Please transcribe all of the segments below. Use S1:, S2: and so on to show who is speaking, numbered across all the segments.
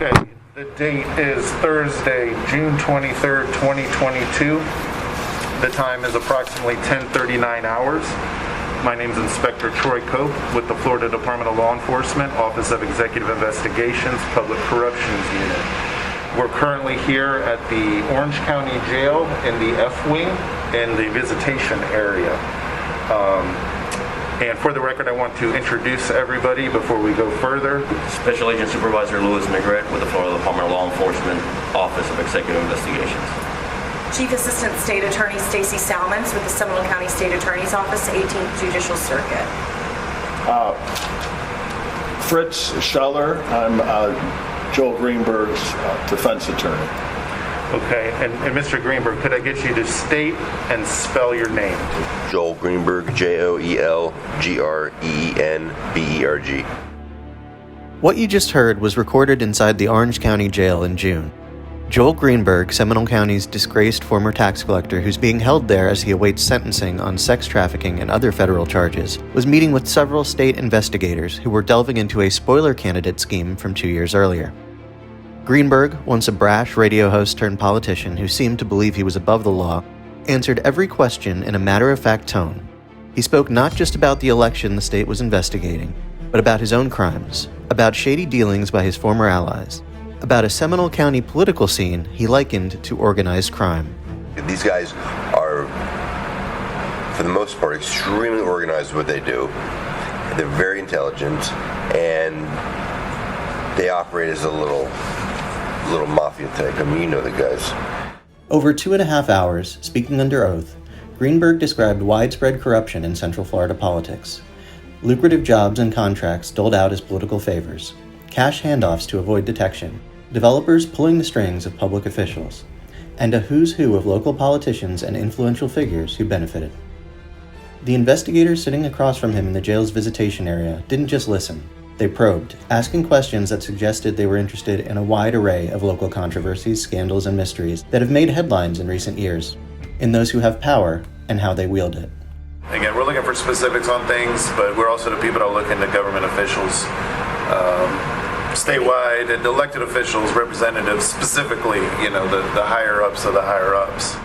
S1: Okay, the date is Thursday, June 23rd, 2022. The time is approximately 10:39 hours. My name is Inspector Troy Cope with the Florida Department of Law Enforcement, Office of Executive Investigations, Public Corruptions Unit. We're currently here at the Orange County Jail in the F Wing in the visitation area. And for the record, I want to introduce everybody before we go further.
S2: Special Agent Supervisor Louis McGrett with the Florida Department of Law Enforcement, Office of Executive Investigations.
S3: Chief Assistant State Attorney Stacy Salmons with the Seminole County State Attorney's Office, 18th Judicial Circuit.
S4: Fritz Scheller. I'm Joel Greenberg's defense attorney.
S1: Okay, and Mr. Greenberg, could I get you to state and spell your name?
S5: Joel Greenberg, Joelgrenberg.
S6: What you just heard was recorded inside the Orange County Jail in June. Joel Greenberg, Seminole County's disgraced former tax collector who's being held there as he awaits sentencing on sex trafficking and other federal charges, was meeting with several state investigators who were delving into a spoiler candidate scheme from 2 years earlier. Greenberg, once a brash radio host turned politician who seemed to believe he was above the law, answered every question in a matter-of-fact tone. He spoke not just about the election the state was investigating, but about his own crimes, about shady dealings by his former allies, about a Seminole County political scene he likened to organized crime.
S5: These guys are, for the most part, extremely organized with what they do. They're very intelligent, and they operate as a little mafia type. I mean, you know the guys.
S6: Over 2.5 hours, speaking under oath, Greenberg described widespread corruption in Central Florida politics, lucrative jobs and contracts doled out as political favors, cash handoffs to avoid detection, developers pulling the strings of public officials, and a who's who of local politicians and influential figures who benefited. The investigators sitting across from him in the jail's visitation area didn't just listen. They probed, asking questions that suggested they were interested in a wide array of local controversies, scandals, and mysteries that have made headlines in recent years, in those who have power and how they wield it.
S7: Again, we're looking for specifics on things, but we're also the people that look into government officials, statewide, and elected officials, representatives, specifically, the higher-ups of the higher-ups.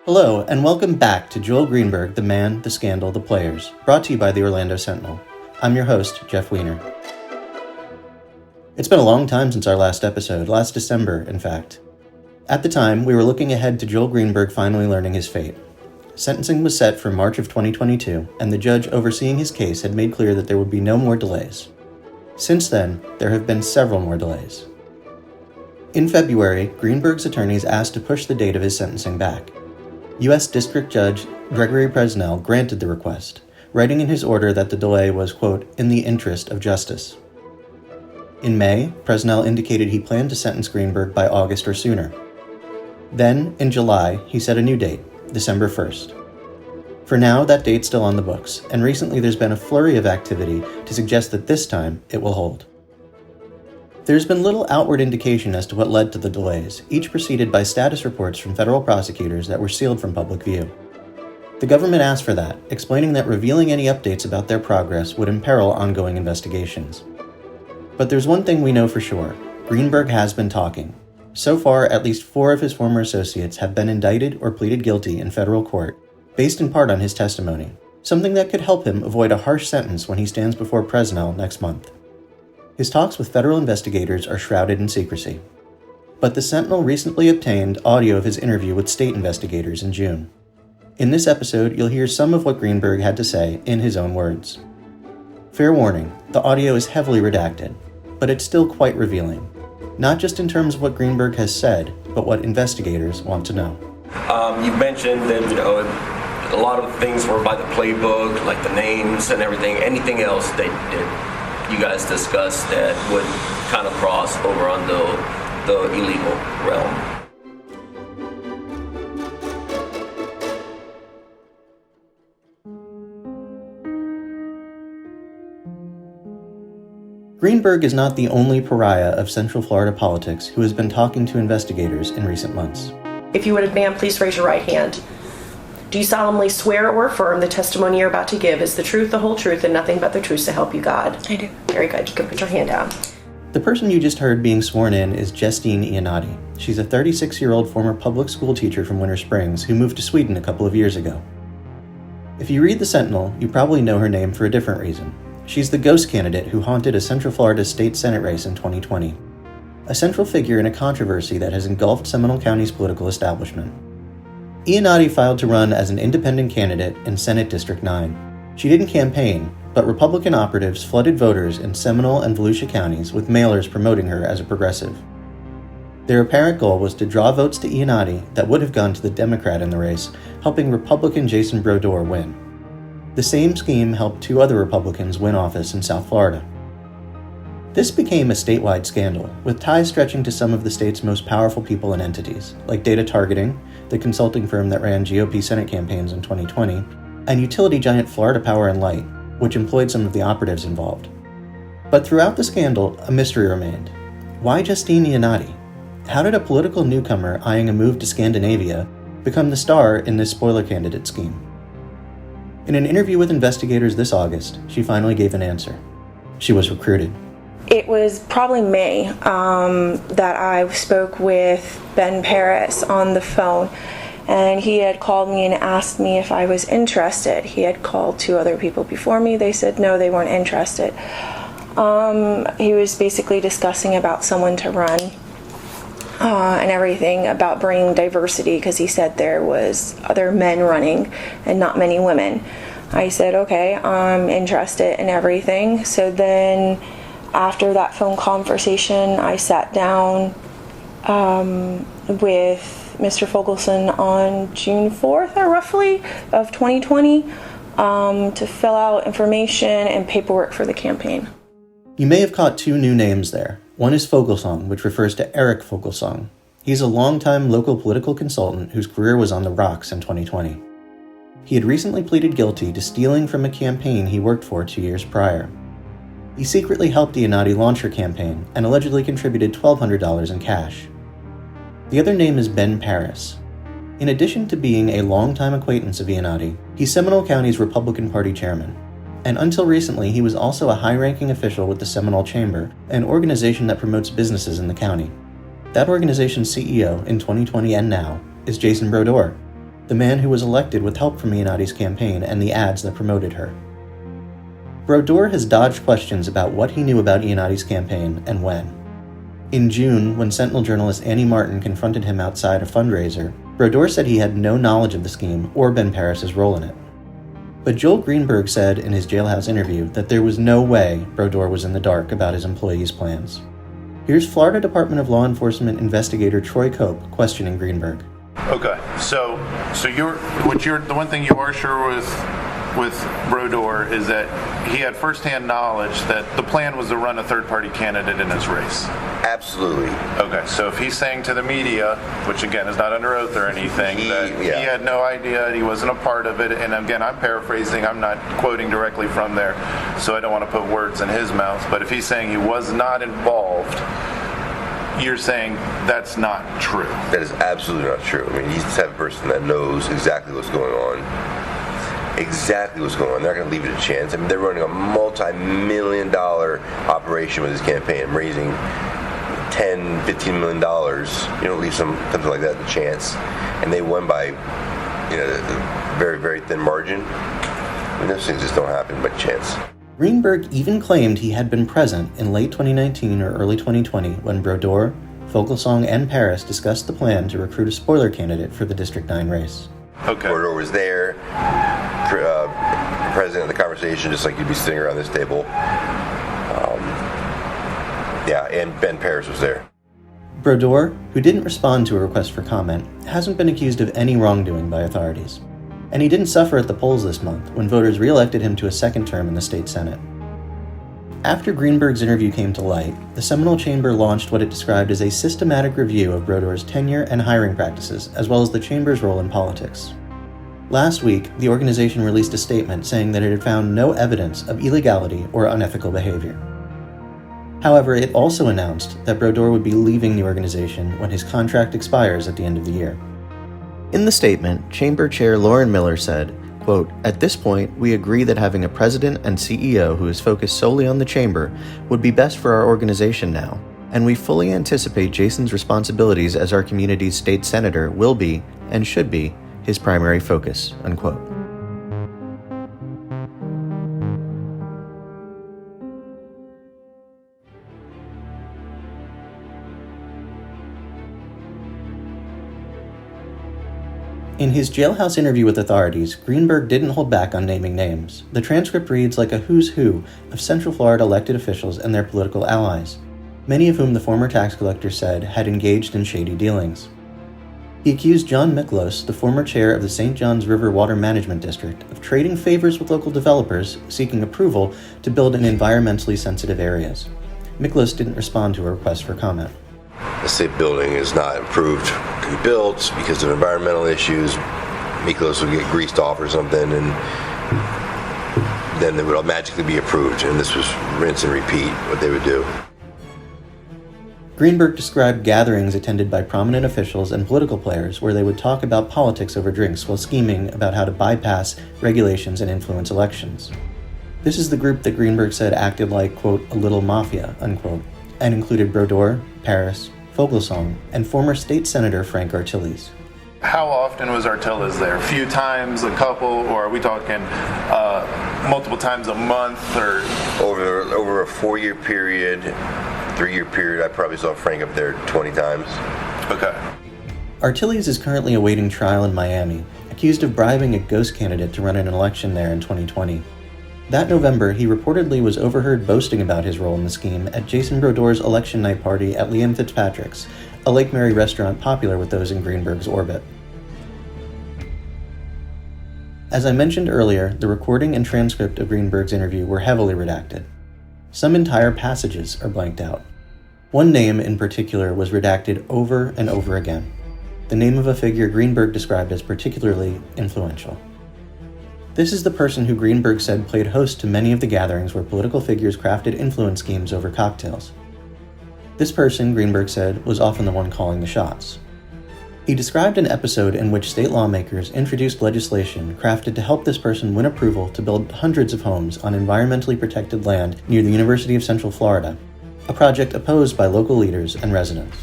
S6: Hello, and welcome back to Joel Greenberg, The Man, The Scandal, The Players, brought to you by the Orlando Sentinel. I'm your host, Jeff Weiner. It's been a long time since our last episode, last December, in fact. At the time, we were looking ahead to Joel Greenberg finally learning his fate. Sentencing was set for March of 2022, and the judge overseeing his case had made clear that there would be no more delays. Since then, there have been several more delays. In February, Greenberg's attorneys asked to push the date of his sentencing back. U.S. District Judge Gregory Presnell granted the request, writing in his order that the delay was, quote, in the interest of justice. In May, Presnell indicated he planned to sentence Greenberg by August or sooner. Then, in July, he set a new date, December 1st. For now, that date's still on the books, and recently there's been a flurry of activity to suggest that this time it will hold. There's been little outward indication as to what led to the delays, each preceded by status reports from federal prosecutors that were sealed from public view. The government asked for that, explaining that revealing any updates about their progress would imperil ongoing investigations. But there's one thing we know for sure. Greenberg has been talking. So far, at least 4 of his former associates have been indicted or pleaded guilty in federal court, based in part on his testimony, something that could help him avoid a harsh sentence when he stands before Presnell next month. His talks with federal investigators are shrouded in secrecy. But the Sentinel recently obtained audio of his interview with state investigators in June. In this episode, you'll hear some of what Greenberg had to say in his own words. Fair warning, the audio is heavily redacted, but it's still quite revealing. Not just in terms of what Greenberg has said, but what investigators want to know.
S2: You mentioned that, a lot of things were by the playbook, like the names and everything. Anything else that you guys discussed that would kind of cross over on the illegal realm?
S6: Greenberg is not the only pariah of Central Florida politics who has been talking to investigators in recent months.
S8: If you would, ma'am, please raise your right hand. Do you solemnly swear or affirm the testimony you're about to give is the truth, the whole truth, and nothing but the truth so help you God?
S3: I do.
S8: Very good. You can put your hand down.
S6: The person you just heard being sworn in is Justine Iannotti. She's a 36-year-old former public school teacher from Winter Springs who moved to Sweden a couple of years ago. If you read the Sentinel, you probably know her name for a different reason. She's the ghost candidate who haunted a Central Florida state Senate race in 2020. A central figure in a controversy that has engulfed Seminole County's political establishment. Iannotti filed to run as an independent candidate in Senate District 9. She didn't campaign, but Republican operatives flooded voters in Seminole and Volusia counties with mailers promoting her as a progressive. Their apparent goal was to draw votes to Iannotti that would have gone to the Democrat in the race, helping Republican Jason Brodeur win. The same scheme helped 2 other Republicans win office in South Florida. This became a statewide scandal, with ties stretching to some of the state's most powerful people and entities, like Data Targeting, the consulting firm that ran GOP Senate campaigns in 2020, and utility giant Florida Power and Light, which employed some of the operatives involved. But throughout the scandal, a mystery remained. Why Justine Iannotti? How did a political newcomer eyeing a move to Scandinavia become the star in this spoiler candidate scheme? In an interview with investigators this August, she finally gave an answer. She was recruited.
S9: It was probably May that I spoke with Ben Paris on the phone, and he had called me and asked me if I was interested. He had called 2 other people before me. They said no, they weren't interested. He was basically discussing about someone to run and everything, about bringing diversity, because he said there was other men running and not many women. I said, okay, I'm interested in everything. So then after that phone conversation, I sat down with Mr. Fogelson on June 4th, or roughly, of 2020, to fill out information and paperwork for the campaign.
S6: You may have caught 2 new names there. One is Fogelsong, which refers to Eric Fogelsong. He's a longtime local political consultant whose career was on the rocks in 2020. He had recently pleaded guilty to stealing from a campaign he worked for 2 years prior. He secretly helped Iannotti launch her campaign and allegedly contributed $1,200 in cash. The other name is Ben Paris. In addition to being a longtime acquaintance of Iannotti, he's Seminole County's Republican Party chairman. And until recently, he was also a high-ranking official with the Seminole Chamber, an organization that promotes businesses in the county. That organization's CEO in 2020 and now is Jason Brodeur, the man who was elected with help from Iannotti's campaign and the ads that promoted her. Brodeur has dodged questions about what he knew about Iannotti's campaign and when. In June, when Sentinel journalist Annie Martin confronted him outside a fundraiser, Brodeur said he had no knowledge of the scheme or Ben Paris's role in it. But Joel Greenberg said in his jailhouse interview that there was no way Brodeur was in the dark about his employees' plans. Here's Florida Department of Law Enforcement investigator Troy Cope questioning Greenberg.
S7: Okay, so the one thing you are sure with Brodeur is that he had firsthand knowledge that the plan was to run a third-party candidate in his race.
S5: Absolutely.
S7: Okay, so if he's saying to the media, which again is not under oath or anything, he had no idea, he wasn't a part of it, and again, I'm paraphrasing, I'm not quoting directly from there, so I don't want to put words in his mouth, but if he's saying he was not involved, you're saying that's not true.
S5: That is absolutely not true. I mean, he's the type of person that knows exactly what's going on. Exactly what's going on. They're not going to leave it a chance. I mean, they're running a multi-million-dollar operation with this campaign, raising $10, $15 million. You don't leave something like that a chance. And they won by, a very, very thin margin. I mean, those things just don't happen by chance.
S6: Greenberg even claimed he had been present in late 2019 or early 2020 when Brodeur, Fogelsong, and Paris discussed the plan to recruit a spoiler candidate for the District 9 race.
S7: Okay.
S5: Brodeur was there, present in the conversation, just like you'd be sitting around this table. And Ben Paris was there.
S6: Brodeur, who didn't respond to a request for comment, hasn't been accused of any wrongdoing by authorities. And he didn't suffer at the polls this month when voters re-elected him to a second term in the state Senate. After Greenberg's interview came to light, the Seminole Chamber launched what it described as a systematic review of Brodeur's tenure and hiring practices, as well as the Chamber's role in politics. Last week, the organization released a statement saying that it had found no evidence of illegality or unethical behavior. However, it also announced that Brodeur would be leaving the organization when his contract expires at the end of the year. In the statement, Chamber Chair Lauren Miller said, quote, "At this point, we agree that having a president and CEO who is focused solely on the Chamber would be best for our organization now, and we fully anticipate Jason's responsibilities as our community's state senator will be, and should be, his primary focus," unquote. In his jailhouse interview with authorities, Greenberg didn't hold back on naming names. The transcript reads like a who's who of Central Florida elected officials and their political allies, many of whom the former tax collector said had engaged in shady dealings. He accused John Miklos, the former chair of the St. Johns River Water Management District, of trading favors with local developers seeking approval to build in environmentally sensitive areas. Miklos didn't respond to a request for comment.
S5: The state building is not approved to be built because of environmental issues. Miklos would get greased off or something, and then it would magically be approved, and this was rinse and repeat what they would do.
S6: Greenberg described gatherings attended by prominent officials and political players where they would talk about politics over drinks while scheming about how to bypass regulations and influence elections. This is the group that Greenberg said acted like, quote, a little mafia, unquote, and included Brodeur, Paris, Fogelsong, and former state senator Frank Artiles.
S7: How often was Artiles there? A few times, a couple, or are we talking multiple times a month, or?
S5: Over a 4-year period, 3-year period, I probably saw Frank up there 20 times.
S7: Okay.
S6: Artiles is currently awaiting trial in Miami, accused of bribing a ghost candidate to run an election there in 2020. That November, he reportedly was overheard boasting about his role in the scheme at Jason Brodeur's election night party at Liam Fitzpatrick's, a Lake Mary restaurant popular with those in Greenberg's orbit. As I mentioned earlier, the recording and transcript of Greenberg's interview were heavily redacted. Some entire passages are blanked out. One name in particular was redacted over and over again, the name of a figure Greenberg described as particularly influential. This is the person who Greenberg said played host to many of the gatherings where political figures crafted influence schemes over cocktails. This person, Greenberg said, was often the one calling the shots. He described an episode in which state lawmakers introduced legislation crafted to help this person win approval to build hundreds of homes on environmentally protected land near the University of Central Florida, a project opposed by local leaders and residents.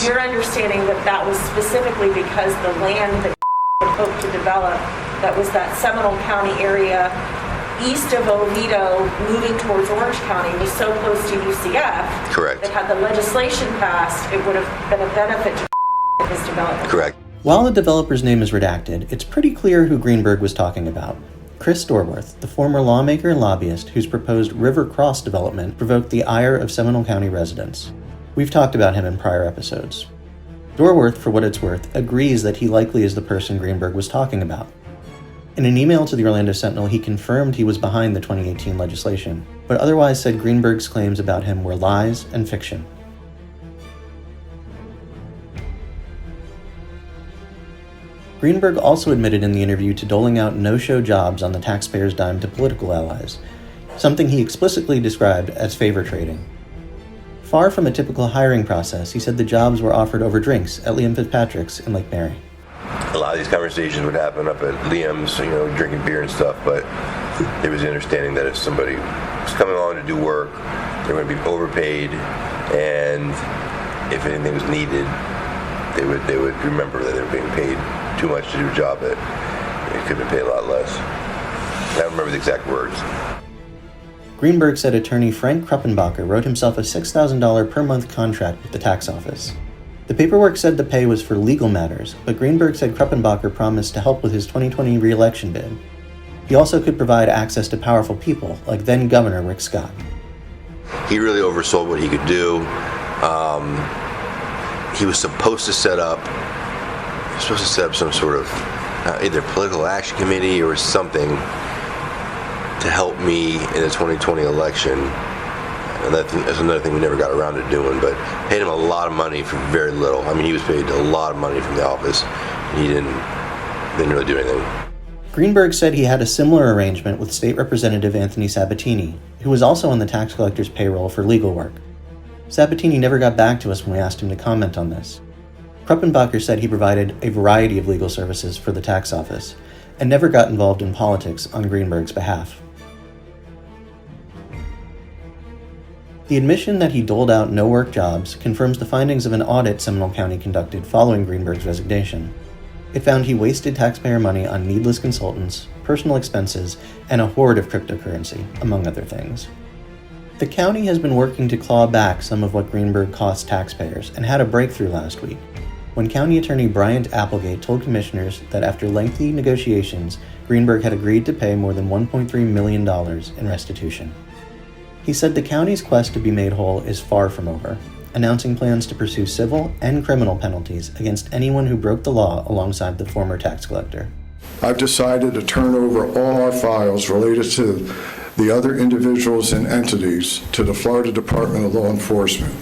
S3: Your understanding that was specifically because the land that hoped to develop, that was that Seminole County area east of Oviedo moving towards Orange County, was so close to UCF.
S5: Correct.
S3: That had the legislation passed, it would have been a benefit to his development.
S5: Correct.
S6: While the developer's name is redacted, it's pretty clear who Greenberg was talking about. Chris Dorworth, the former lawmaker and lobbyist whose proposed River Cross development provoked the ire of Seminole County residents. We've talked about him in prior episodes. Dorworth, for what it's worth, agrees that he likely is the person Greenberg was talking about. In an email to the Orlando Sentinel, he confirmed he was behind the 2018 legislation, but otherwise said Greenberg's claims about him were lies and fiction. Greenberg also admitted in the interview to doling out no-show jobs on the taxpayer's dime to political allies, something he explicitly described as favor trading. Far from a typical hiring process, he said the jobs were offered over drinks at Liam Fitzpatrick's in Lake Mary.
S5: A lot of these conversations would happen up at Liam's, drinking beer and stuff, but there was the understanding that if somebody was coming along to do work, they were going to be overpaid, and if anything was needed, they would remember that they were being paid too much to do a job that it could have been paid a lot less. I don't remember the exact words.
S6: Greenberg said attorney Frank Kruppenbacher wrote himself a $6,000 per month contract with the tax office. The paperwork said the pay was for legal matters, but Greenberg said Kruppenbacher promised to help with his 2020 re-election bid. He also could provide access to powerful people, like then Governor Rick Scott.
S5: He really oversold what he could do. He was supposed to set up some sort of either political action committee or something to help me in the 2020 election. And that's another thing we never got around to doing, but paid him a lot of money for very little. I mean, he was paid a lot of money from the office, and he didn't really do anything.
S6: Greenberg said he had a similar arrangement with State Representative Anthony Sabatini, who was also on the tax collector's payroll for legal work. Sabatini never got back to us when we asked him to comment on this. Kruppenbacher said he provided a variety of legal services for the tax office and never got involved in politics on Greenberg's behalf. The admission that he doled out no-work jobs confirms the findings of an audit Seminole County conducted following Greenberg's resignation. It found he wasted taxpayer money on needless consultants, personal expenses, and a hoard of cryptocurrency, among other things. The county has been working to claw back some of what Greenberg cost taxpayers and had a breakthrough last week, when County Attorney Bryant Applegate told commissioners that after lengthy negotiations, Greenberg had agreed to pay more than $1.3 million in restitution. He said the county's quest to be made whole is far from over, announcing plans to pursue civil and criminal penalties against anyone who broke the law alongside the former tax collector.
S10: I've decided to turn over all our files related to the other individuals and entities to the Florida Department of Law Enforcement.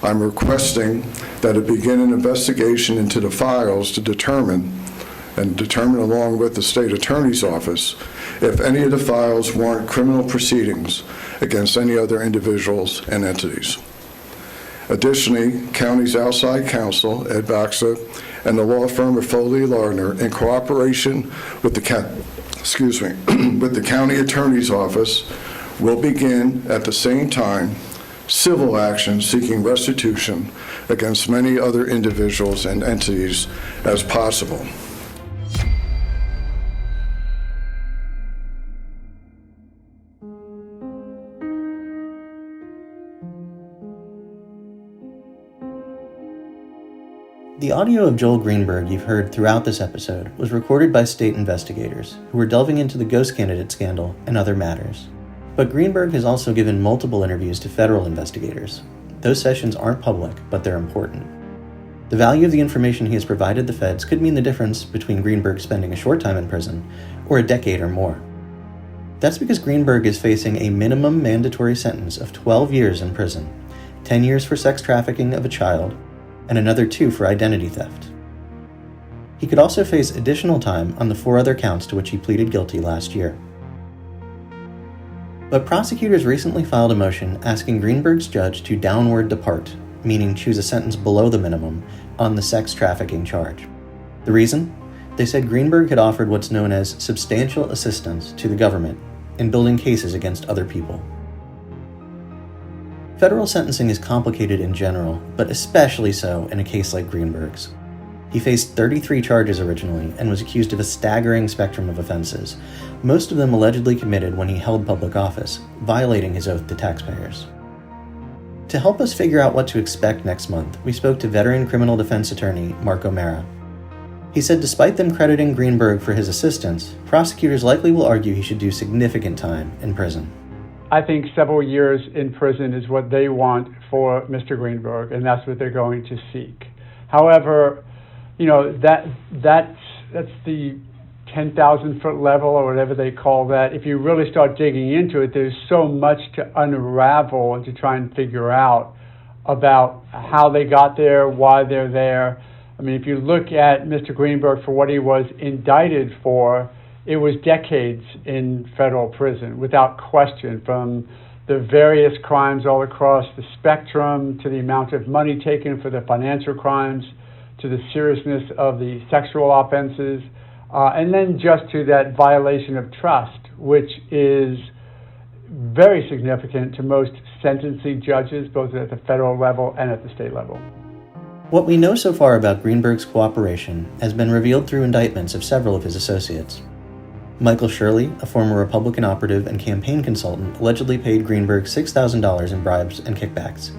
S10: I'm requesting that it begin an investigation into the files to determine along with the state attorney's office if any of the files warrant criminal proceedings against any other individuals and entities. Additionally, county's outside counsel, Ed Baxa, and the law firm of Foley Lardner, in cooperation with the county attorney's office, will begin at the same time civil action seeking restitution against many other individuals and entities as possible.
S6: The audio of Joel Greenberg you've heard throughout this episode was recorded by state investigators who were delving into the ghost candidate scandal and other matters. But Greenberg has also given multiple interviews to federal investigators. Those sessions aren't public, but they're important. The value of the information he has provided the feds could mean the difference between Greenberg spending a short time in prison or a decade or more. That's because Greenberg is facing a minimum mandatory sentence of 12 years in prison, 10 years for sex trafficking of a child, and another 2 for identity theft. He could also face additional time on the 4 other counts to which he pleaded guilty last year. But prosecutors recently filed a motion asking Greenberg's judge to downward depart, meaning choose a sentence below the minimum, on the sex trafficking charge. The reason? They said Greenberg had offered what's known as substantial assistance to the government in building cases against other people. Federal sentencing is complicated in general, but especially so in a case like Greenberg's. He faced 33 charges originally and was accused of a staggering spectrum of offenses, most of them allegedly committed when he held public office, violating his oath to taxpayers. To help us figure out what to expect next month, we spoke to veteran criminal defense attorney Mark O'Mara. He said despite them crediting Greenberg for his assistance, prosecutors likely will argue he should do significant time in prison.
S11: I think several years in prison is what they want for Mr. Greenberg, and that's what they're going to seek. However, that's the 10,000-foot level or whatever they call that. If you really start digging into it, there's so much to unravel and to try and figure out about how they got there, why they're there. I mean, if you look at Mr. Greenberg for what he was indicted for, it was decades in federal prison, without question, from the various crimes all across the spectrum, to the amount of money taken for the financial crimes, to the seriousness of the sexual offenses, and then just to that violation of trust, which is very significant to most sentencing judges, both at the federal level and at the state level.
S6: What we know so far about Greenberg's cooperation has been revealed through indictments of several of his associates. Michael Shirley, a former Republican operative and campaign consultant, allegedly paid Greenberg $6,000 in bribes and kickbacks.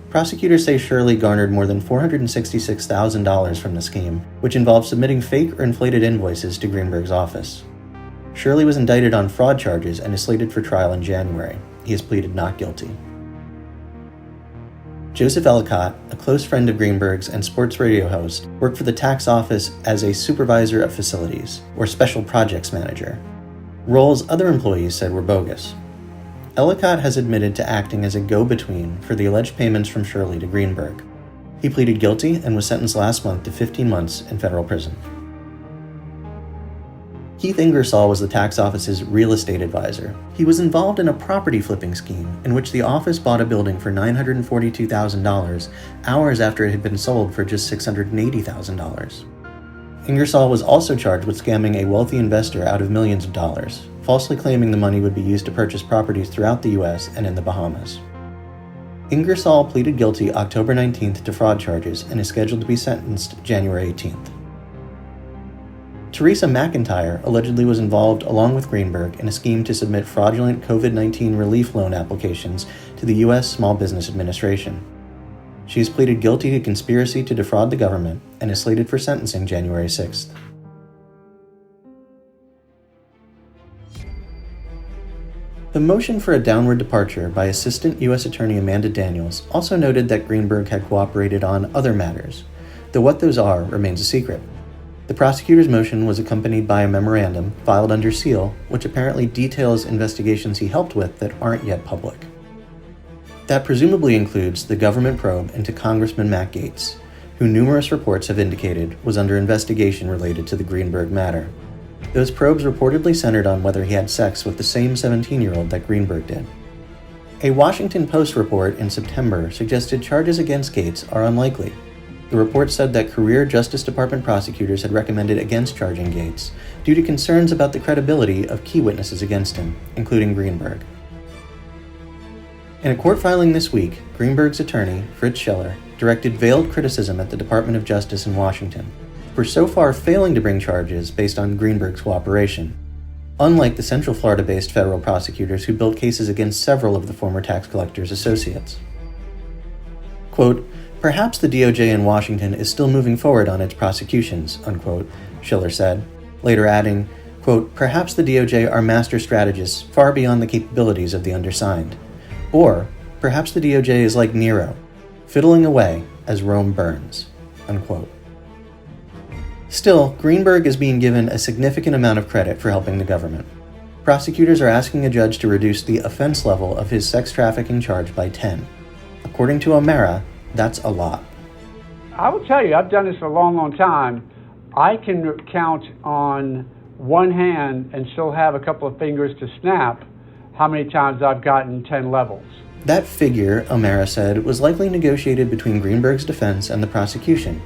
S6: Prosecutors say Shirley garnered more than $466,000 from the scheme, which involved submitting fake or inflated invoices to Greenberg's office. Shirley was indicted on fraud charges and is slated for trial in January. He has pleaded not guilty. Joseph Ellicott, a close friend of Greenberg's and sports radio host, worked for the tax office as a supervisor of facilities, or special projects manager, roles other employees said were bogus. Ellicott has admitted to acting as a go-between for the alleged payments from Shirley to Greenberg. He pleaded guilty and was sentenced last month to 15 months in federal prison. Keith Ingersoll was the tax office's real estate advisor. He was involved in a property flipping scheme in which the office bought a building for $942,000 hours after it had been sold for just $680,000. Ingersoll was also charged with scamming a wealthy investor out of millions of dollars, falsely claiming the money would be used to purchase properties throughout the U.S. and in the Bahamas. Ingersoll pleaded guilty October 19th to fraud charges and is scheduled to be sentenced January 18th. Teresa McIntyre allegedly was involved, along with Greenberg, in a scheme to submit fraudulent COVID-19 relief loan applications to the U.S. Small Business Administration. She has pleaded guilty to conspiracy to defraud the government and is slated for sentencing January 6th. The motion for a downward departure by Assistant U.S. Attorney Amanda Daniels also noted that Greenberg had cooperated on other matters, though what those are remains a secret. The prosecutor's motion was accompanied by a memorandum filed under seal, which apparently details investigations he helped with that aren't yet public. That presumably includes the government probe into Congressman Matt Gaetz, who numerous reports have indicated was under investigation related to the Greenberg matter. Those probes reportedly centered on whether he had sex with the same 17-year-old that Greenberg did. A Washington Post report in September suggested charges against Gaetz are unlikely. The report said that career Justice Department prosecutors had recommended against charging Gaetz due to concerns about the credibility of key witnesses against him, including Greenberg. In a court filing this week, Greenberg's attorney, Fritz Scheller, directed veiled criticism at the Department of Justice in Washington for so far failing to bring charges based on Greenberg's cooperation, unlike the Central Florida-based federal prosecutors who built cases against several of the former tax collector's associates. Quote, "Perhaps the DOJ in Washington is still moving forward on its prosecutions," unquote, Schiller said, later adding, quote, "Perhaps the DOJ are master strategists far beyond the capabilities of the undersigned. Or, perhaps the DOJ is like Nero, fiddling away as Rome burns," unquote. Still, Greenberg is being given a significant amount of credit for helping the government. Prosecutors are asking a judge to reduce the offense level of his sex trafficking charge by 10. According to O'Mara, that's a lot.
S11: I will tell you, I've done this for a long, long time. I can count on one hand and still have a couple of fingers to snap how many times I've gotten 10 levels.
S6: That figure, O'Mara said, was likely negotiated between Greenberg's defense and the prosecution,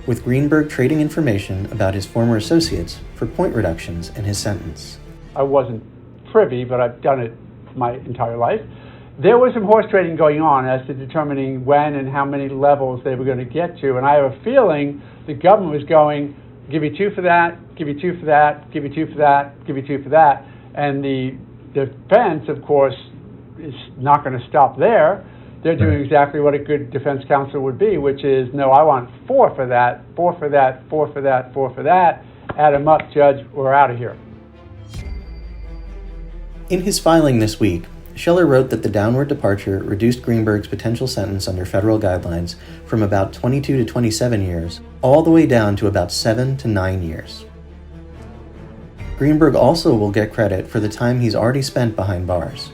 S6: with Greenberg trading information about his former associates for point reductions in his sentence.
S11: I wasn't privy, but I've done it my entire life. There was some horse trading going on as to determining when and how many levels they were going to get to, and I have a feeling the government was going, give you 2 for that, give you 2 for that, give you 2 for that, give you 2 for that, and the defense, of course, is not going to stop there. They're doing exactly what a good defense counsel would be, which is, no, I want 4 for that, 4 for that, 4 for that, 4 for that, add them up, judge, we're out of here.
S6: In his filing this week, Scheller wrote that the downward departure reduced Greenberg's potential sentence under federal guidelines from about 22 to 27 years, all the way down to about 7 to 9 years. Greenberg also will get credit for the time he's already spent behind bars.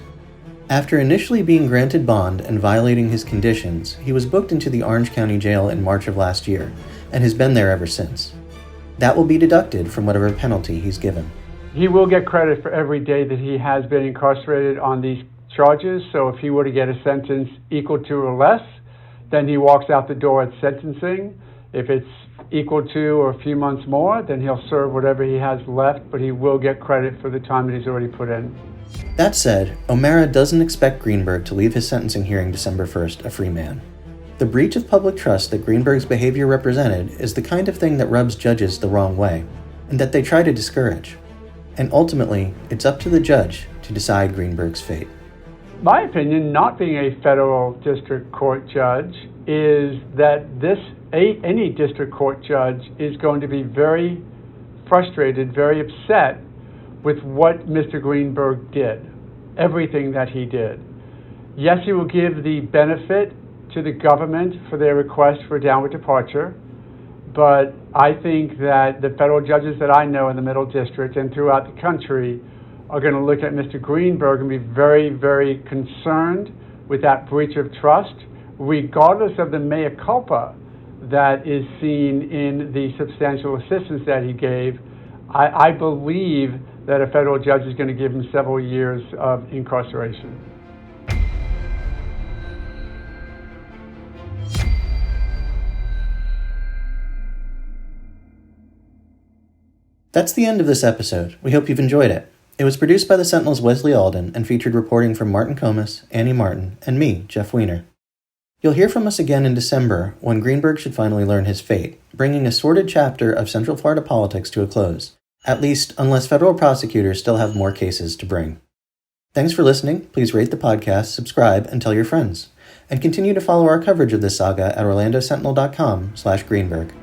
S6: After initially being granted bond and violating his conditions, he was booked into the Orange County Jail in March of last year, and has been there ever since. That will be deducted from whatever penalty he's given.
S11: He will get credit for every day that he has been incarcerated on these charges, so if he were to get a sentence equal to or less, then he walks out the door at sentencing. If it's equal to or a few months more, then he'll serve whatever he has left, but he will get credit for the time that he's already put in.
S6: That said, O'Mara doesn't expect Greenberg to leave his sentencing hearing December 1st a free man. The breach of public trust that Greenberg's behavior represented is the kind of thing that rubs judges the wrong way, and that they try to discourage. And ultimately, it's up to the judge to decide Greenberg's fate.
S11: My opinion, not being a federal district court judge, is that any district court judge is going to be very frustrated, very upset with what Mr. Greenberg did, everything that he did. Yes, he will give the benefit to the government for their request for a downward departure, but I think that the federal judges that I know in the Middle District and throughout the country are going to look at Mr. Greenberg and be very, very concerned with that breach of trust, regardless of the mea culpa that is seen in the substantial assistance that he gave. I believe that a federal judge is going to give him several years of incarceration.
S6: That's the end of this episode. We hope you've enjoyed it. It was produced by the Sentinel's Wesley Alden and featured reporting from Martin Comas, Annie Martin, and me, Jeff Weiner. You'll hear from us again in December when Greenberg should finally learn his fate, bringing a sordid chapter of Central Florida politics to a close, at least unless federal prosecutors still have more cases to bring. Thanks for listening. Please rate the podcast, subscribe, and tell your friends. And continue to follow our coverage of this saga at orlandosentinel.com/Greenberg.